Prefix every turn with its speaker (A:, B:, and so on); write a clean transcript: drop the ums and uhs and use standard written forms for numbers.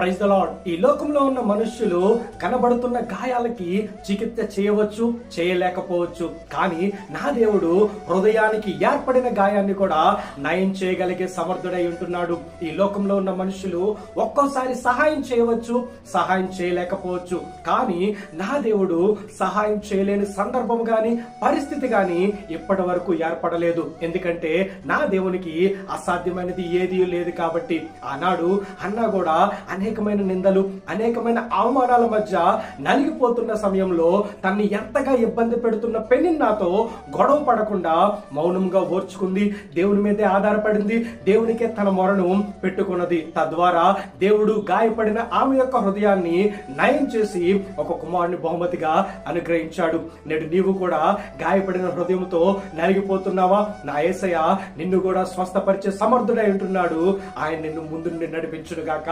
A: Praise the lord. ఈ లోకంలో ఉన్న మనుష్యులు కనబడుతున్న గాయాలకి చికిత్స చేయవచ్చు, చేయలేకపోవచ్చు. కానీ నా దేవుడు హృదయానికి ఏర్పడిన గాయాన్ని కూడా నయం చేయగలిగే సమర్థుడై ఉంటున్నాడు. ఈ లోకంలో ఉన్న మనుషులు ఒక్కోసారి సహాయం చేయవచ్చు, సహాయం చేయలేకపోవచ్చు. కానీ నా దేవుడు సహాయం చేయలేని సందర్భం గాని పరిస్థితి గాని ఇప్పటి వరకు ఏర్పడలేదు. ఎందుకంటే నా దేవునికి అసాధ్యమైనది ఏదీ లేదు కాబట్టి. ఆనాడు అన్నా కూడా అనేకమైన నిందలు, అనేకమైన అవమానాల మధ్య నలిగిపోతున్న సమయంలో తన్ని ఎంతగా ఇబ్బంది పెడుతున్న పెనిన్నాతో గొడవ పడకుండా మౌనంగా ఓర్చుకుంది, దేవుని మీదే ఆధారపడింది, దేవునికే తన మొరను పెట్టుకున్నది. తద్వారా దేవుడు గాయపడిన ఆమె యొక్క హృదయాన్ని నయం చేసి ఒక కుమారుని బహుమతిగా అనుగ్రహించాడు. నేడు నీవు కూడా గాయపడిన హృదయంతో నలిగిపోతున్నావా? నా యేసయ్య నిన్ను కూడా స్వస్థపరిచే సమర్థుడై ఉంటున్నాడు. ఆయన నిన్ను ముందు నడిపించును గాక.